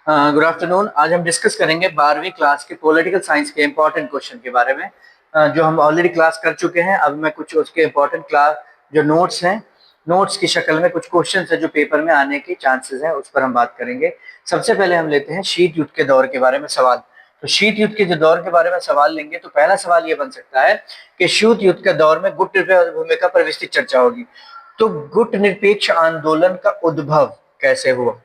Good afternoon. आज हम discuss करेंगे 12वीं क्लास के पॉलिटिकल साइंस के इम्पोर्टेंट क्वेश्चन के बारे में, जो हम ऑलरेडी क्लास कर चुके हैं। अब मैं कुछ उसके इम्पोर्टेंट क्लास जो नोट्स हैं, नोट्स की शक्ल में कुछ क्वेश्चन है जो पेपर में आने के चांसेस हैं, उस पर हम बात करेंगे। सबसे पहले हम लेते हैं शीत युद्ध के दौर के बारे में सवाल। तो शीत युद्ध के जो दौर के बारे में सवाल लेंगे तो पहला सवाल ये बन सकता है कि शीत युद्ध के दौर में गुट निरपेक्ष भूमिका पर विस्तृत चर्चा होगी। तो गुट निरपेक्ष आंदोलन का उद्भव कैसे हुआ,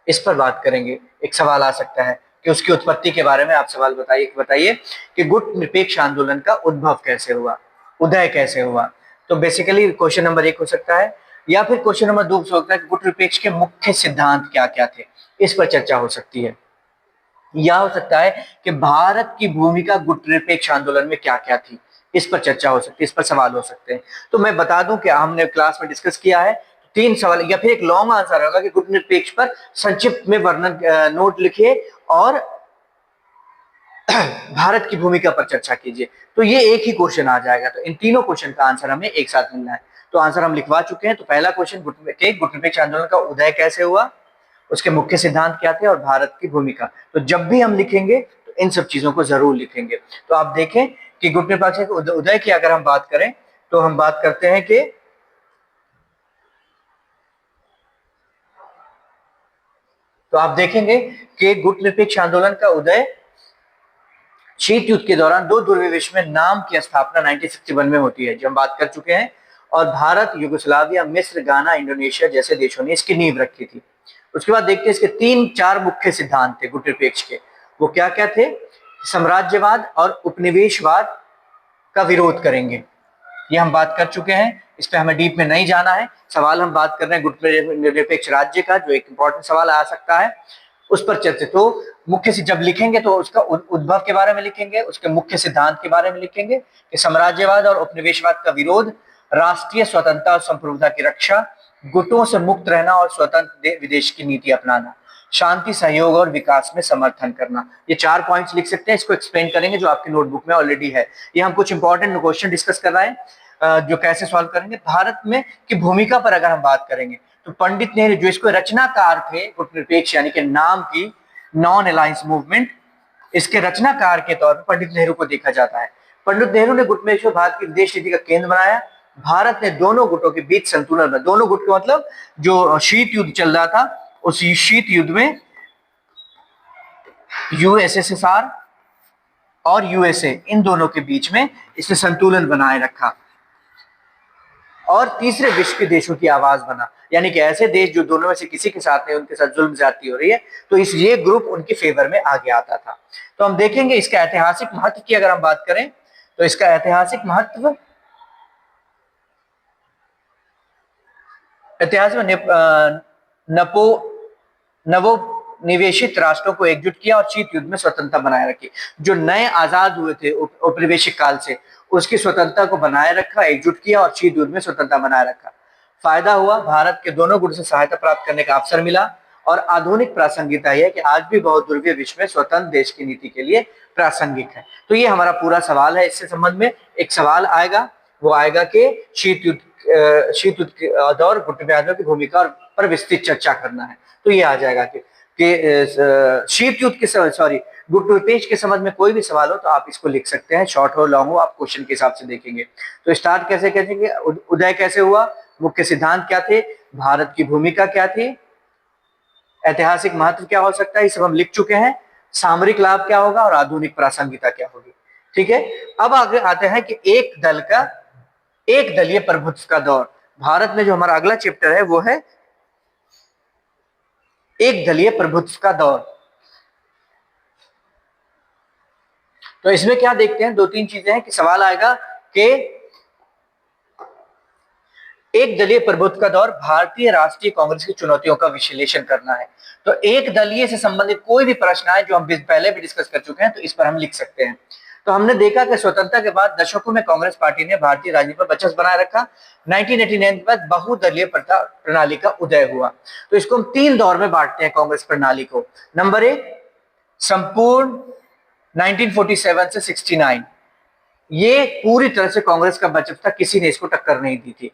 इस पर बात करेंगे। एक सवाल आ सकता है कि उसकी उत्पत्ति के बारे में आप सवाल बताइए कि गुट निरपेक्ष आंदोलन का उद्भव कैसे हुआ, उदय कैसे हुआ। तो बेसिकली क्वेश्चन नंबर 1 हो सकता है, या फिर क्वेश्चन नंबर 2 हो सकता है कि गुट निरपेक्ष के मुख्य सिद्धांत क्या क्या थे, इस पर चर्चा हो सकती है। या हो सकता है कि भारत की भूमिका गुट निरपेक्ष आंदोलन में क्या क्या थी, इस पर चर्चा हो सकती है, इस पर सवाल हो सकते हैं। तो मैं बता दूं कि हमने क्लास में डिस्कस किया है 3 सवाल, या फिर एक लॉन्ग आंसर होगा कि गुट निरपेक्ष पर संक्षिप्त में वर्णन नोट लिखिए और भारत की भूमिका पर चर्चा कीजिए। तो ये एक ही क्वेश्चन आ जाएगा। तो इन तीनों क्वेश्चन का आंसर हमें एक साथ मिलना है। तो आंसर हम लिखवा चुके हैं। तो पहला क्वेश्चन गुट निरपेक्ष आंदोलन का उदय कैसे हुआ, उसके मुख्य सिद्धांत क्या थे और भारत की भूमिका। तो जब भी हम लिखेंगे तो इन सब चीजों को जरूर लिखेंगे। तो आप देखें कि गुट निरपेक्ष उदय की अगर हम बात करें तो हम बात करते हैं कि तो आप देखेंगे कि गुट निरपेक्ष आंदोलन का उदय शीत युद्ध के दौरान 2 ध्रुवीय विश्व में नाम की स्थापना 1961 में होती है, जो हम बात कर चुके हैं। और भारत, युगोस्लाविया, मिस्र, गाना, इंडोनेशिया जैसे देशों ने इसकी नींव रखी थी। उसके बाद देखते हैं इसके 3-4 मुख्य सिद्धांत थे गुट निरपेक्ष के। वो क्या क्या थे? साम्राज्यवाद और उपनिवेशवाद का विरोध करेंगे, ये हम बात कर चुके हैं, इस पर हमें डीप में नहीं जाना है। सवाल हम बात कर रहे हैं गुट निरपेक्ष राज्य का, जो एक इंपॉर्टेंट सवाल आ सकता है, उस पर चर्चा। तो मुख्य से जब लिखेंगे तो उसका उद्भव के बारे में लिखेंगे, उसके मुख्य सिद्धांत के बारे में लिखेंगे कि साम्राज्यवाद और उपनिवेशवाद का विरोध, राष्ट्रीय स्वतंत्रता और संप्रभुता की रक्षा, गुटों से मुक्त रहना और स्वतंत्र विदेश की नीति अपनाना, शांति, सहयोग और विकास में समर्थन करना। ये 4 पॉइंट्स लिख सकते हैं। इसको एक्सप्लेन करेंगे जो आपकी नोटबुक में ऑलरेडी है। ये हम कुछ इंपॉर्टेंट क्वेश्चन डिस्कस कर रहे हैं जो कैसे सॉल्व करेंगे। भारत में की भूमिका पर अगर हम बात करेंगे तो पंडित नेहरू जो इसको रचनाकार थे गुट निरपेक्ष यानी कि नाम की नॉन अलायंस मूवमेंट, इसके रचनाकार के तौर पर पंडित नेहरू को देखा जाता है। पंडित नेहरू ने गुट निरपेक्ष भारत की विदेश नीति का केंद्र बनाया। भारत ने दोनों गुटों के बीच संतुलन बना। दोनों गुट का मतलब जो शीत युद्ध चल रहा था, उस शीत युद्ध में यूएसएसआर और यूएसए, इन दोनों के बीच में इसने संतुलन बनाए रखा। और तीसरे विश्व के देशों की आवाज बना, यानी कि ऐसे देश जो दोनों में से किसी के साथ नहीं, उनके साथ जुल्म ज्यादती हो रही है, तो ये ग्रुप उनके फेवर में आगे आता था। तो हम देखेंगे इसका ऐतिहासिक महत्व की अगर हम बात करें तो इसका ऐतिहासिक महत्व, इतिहास में नवोनिवेशित राष्ट्रों को एकजुट किया और शीत युद्ध में स्वतंत्रता बनाए रखी। जो नए आजाद हुए थे औपनिवेशिक काल से, उसकी स्वतंत्रता को बनाए रखा, एकजुट किया और शीत युद्ध में स्वतंत्रता बनाए रखा। फायदा हुआ, भारत के दोनों गुट से सहायता प्राप्त करने का अवसर मिला। और आधुनिक प्रासंगिकता है कि आज भी बहुत ध्रुवीय विश्व में स्वतंत्र देश की नीति के लिए प्रासंगिक है। तो ये हमारा पूरा सवाल है। इससे संबंध में एक सवाल आएगा, वो आएगा कि शीत युद्ध के दौर गुट निरपेक्ष की भूमिका पर विस्तृत चर्चा करना है। तो ये आ जाएगा कि शीत युद्ध के सॉरी गुट निरपेक्ष के संबंध में कोई भी सवाल हो तो आप इसको लिख सकते हैं, शॉर्ट हो लॉन्ग हो, आप क्वेश्चन के हिसाब से देखेंगे। तो स्टार्ट कैसे करेंगे, उदय कैसे हुआ, मुख्य सिद्धांत क्या थे, भारत की भूमिका क्या थी, ऐतिहासिक महत्व क्या हो सकता है, ये सब हम लिख चुके हैं। सामरिक लाभ क्या होगा और आधुनिक प्रासंगिकता क्या होगी। ठीक है, अब आगे आते हैं कि एक दलीय प्रभुत्व का दौर। भारत में जो हमारा अगला चैप्टर है वो है एक दलीय प्रभुत्व का दौर। तो इसमें क्या देखते हैं, 2-3 चीजें हैं कि सवाल आएगा कि एक दलीय प्रभुत्व का दौर, भारतीय राष्ट्रीय कांग्रेस की चुनौतियों का विश्लेषण करना है। तो एक दलीय से संबंधित कोई भी प्रश्न आए जो हम पहले भी डिस्कस कर चुके हैं तो इस पर हम लिख सकते हैं। तो हमने देखा कि स्वतंत्रता के बाद दशकों में कांग्रेस पार्टी ने भारतीय राजनीति पर वर्चस्व बनाए रखा। 1989 के बाद बहुदलीय प्रणाली का उदय हुआ। तो इसको हम 3 दौर में बांटते हैं कांग्रेस प्रणाली को। नंबर 1, संपूर्ण 1947 से 69, ये पूरी तरह से कांग्रेस का बचत था, किसी ने इसको टक्कर नहीं दी थी।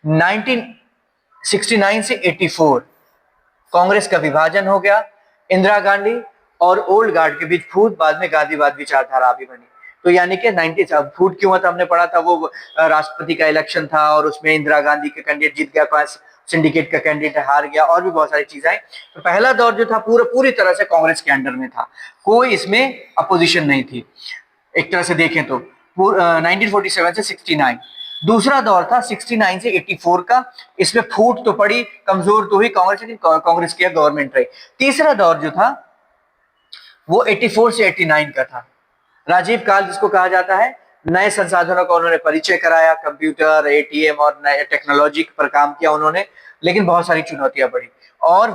1969 से 84, कांग्रेस का विभाजन हो गया, इंदिरा गांधी और ओल्ड गार्ड के बीच फूट, बाद में गांधीवाद विचारधारा भी बनी। तो यानी कि 90 फूट क्यों हुआ था हमने पढ़ा था, वो राष्ट्रपति का इलेक्शन था और उसमें इंदिरा गांधी का कैंडिडेट जीत गया, सिंडिकेट का कैंडिडेट हार गया, और भी बहुत सारी चीजें आई। तो पहला दौर जो था पूरी तरह से कांग्रेस के अंडर में था, कोई इसमें अपोजिशन नहीं थी एक तरह से देखें तो, 1947 से 69। दूसरा दौर था 69 से 84 का, इसमें फूट तो पड़ी, कमजोर तो हुई कांग्रेस, लेकिन कांग्रेस की गवर्नमेंट रही। तीसरा दौर जो था वो 84 से 89 का था, राजीव काल जिसको कहा जाता है। नए संसाधनों का उन्होंने परिचय कराया, कंप्यूटर, एटीएम और नए टेक्नोलॉजी पर काम किया उन्होंने, लेकिन बहुत सारी चुनौतियां बढ़ी। और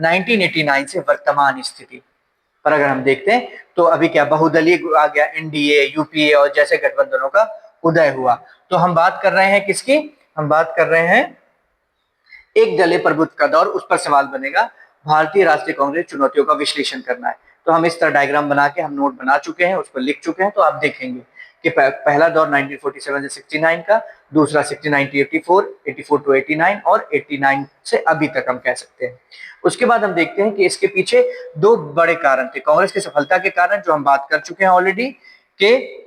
1989 से वर्तमान स्थिति पर अगर हम देखते हैं तो अभी क्या बहुदलीय आ गया, एनडीए, यूपीए और जैसे गठबंधनों का उदय हुआ। तो हम बात कर रहे हैं किसकी, हम बात कर रहे हैं एक दलीय प्रभुत्व का दौर, उस पर सवाल बनेगा। भारतीय राष्ट्रीय कांग्रेस चुनौतियों का विश्लेषण करना है, तो हम इस तरह डायग्राम बना के हम नोट बना चुके हैं, उस पर लिख चुके हैं। तो आप देखेंगे कि पहला दौर 1947 से 69 का, दूसरा 69 to 84, 84 to 89 और 89 से अभी तक हम कह सकते हैं। उसके बाद हम देखते हैं कि इसके पीछे दो बड़े कारण थे कांग्रेस की सफलता के कारण, जो हम बात कर चुके हैं ऑलरेडी, कि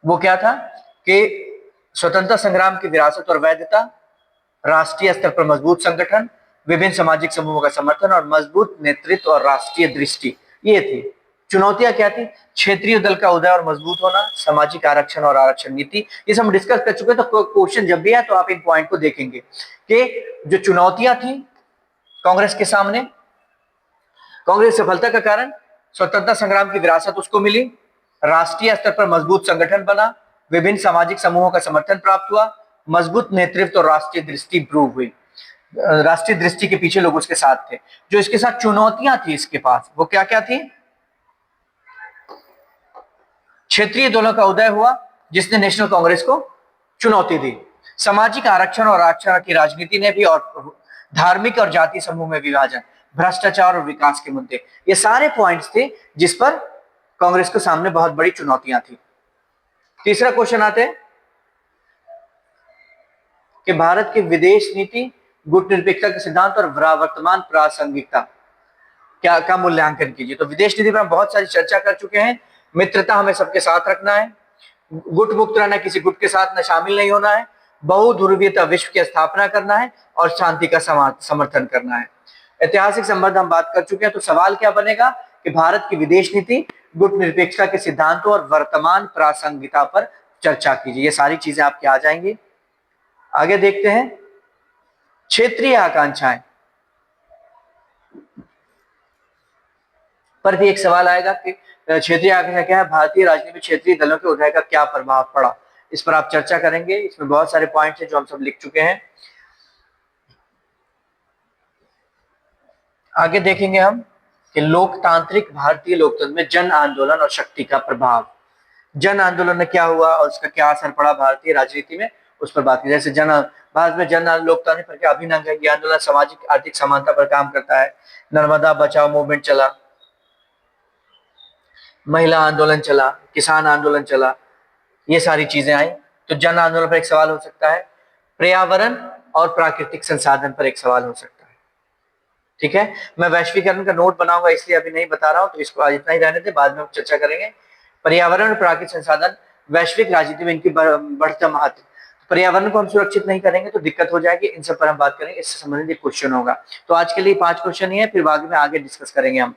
वो क्या था कि स्वतंत्रता संग्राम की विरासत और वैधता, राष्ट्रीय स्तर पर मजबूत संगठन, विभिन्न सामाजिक समूहों का समर्थन और मजबूत नेतृत्व और राष्ट्रीय दृष्टि, ये थी। चुनौतियां क्या थी, क्षेत्रीय दल का उदय और मजबूत होना, सामाजिक आरक्षण और आरक्षण नीति, ये सब हम डिस्कस कर चुके हैं। तो क्वेश्चन जब भी है तो आप इन पॉइंट को देखेंगे कि जो चुनौतियां थी कांग्रेस के सामने, कांग्रेस सफलता का कारण स्वतंत्रता संग्राम की विरासत उसको मिली, राष्ट्रीय स्तर पर मजबूत संगठन बना, विभिन्न सामाजिक समूहों का समर्थन प्राप्त हुआ, मजबूत नेतृत्व और राष्ट्रीय दृष्टि इंप्रूव हुई। राष्ट्रीय दृष्टि के पीछे लोग उसके साथ थे। जो इसके साथ चुनौतियां थी इसके पास, वो क्या क्या थी, क्षेत्रीय दलों का उदय हुआ जिसने नेशनल कांग्रेस को चुनौती दी, सामाजिक आरक्षण और आरक्षण की राजनीति ने भी, और धार्मिक और जाति समूह में विभाजन, भ्रष्टाचार और विकास के मुद्दे, ये सारे पॉइंट्स थे जिस पर कांग्रेस के सामने बहुत बड़ी चुनौतियां थी। तीसरा क्वेश्चन आते हैं कि भारत की विदेश नीति, गुटनिरपेक्षता के सिद्धांत और वर्तमान प्रासंगिकता क्या का मूल्यांकन कीजिए। तो विदेश नीति पर हम बहुत सारी चर्चा कर चुके हैं। मित्रता हमें सबके साथ रखना है, गुट मुक्त रहना, किसी गुट के साथ न शामिल नहीं होना है, बहुध्रुवीयता विश्व की स्थापना करना है और शांति का समर्थन करना है। ऐतिहासिक संबंध हम बात कर चुके हैं। तो सवाल क्या बनेगा कि भारत की विदेश नीति, गुट निरपेक्षता के सिद्धांतों और वर्तमान प्रासंगिकता पर चर्चा कीजिए। ये सारी चीजें आपकी आ जाएंगी। आगे देखते हैं क्षेत्रीय आकांक्षाएं पर भी एक सवाल आएगा कि क्षेत्रीय आकांक्षा क्या है, भारतीय राजनीति में क्षेत्रीय दलों के उदय का क्या प्रभाव पड़ा, इस पर आप चर्चा करेंगे। इसमें बहुत सारे पॉइंट्स हैं जो हम सब लिख चुके हैं। आगे देखेंगे हम कि लोकतांत्रिक भारतीय लोकतंत्र में जन आंदोलन और शक्ति का प्रभाव, जन आंदोलन में क्या हुआ और उसका क्या असर पड़ा भारतीय राजनीति में, उस पर बात की। जैसे भारत में जन लोकतांत्रिक प्रक्रिया अभिनव है, यह आंदोलन सामाजिक आर्थिक समानता पर काम करता है। नर्मदा बचाओ मूवमेंट चला, महिला आंदोलन चला, किसान आंदोलन चला, ये सारी चीजें आई। तो जन आंदोलन पर एक सवाल हो सकता है, पर्यावरण और प्राकृतिक संसाधन पर एक सवाल हो सकता है। ठीक है, मैं वैश्वीकरण का नोट बनाऊंगा इसलिए अभी नहीं बता रहा हूं, तो इसको आज इतना ही रहने दे, बाद में हम चर्चा करेंगे। पर्यावरण और प्राकृतिक संसाधन वैश्विक राजनीति में इनकी बढ़ता महत्व, पर्यावरण को हम सुरक्षित नहीं करेंगे तो दिक्कत हो जाएगी, इन सब पर हम बात करेंगे, इससे संबंधित क्वेश्चन होगा। तो आज के लिए 5 क्वेश्चन ही है, फिर बाद में आगे डिस्कस करेंगे हम।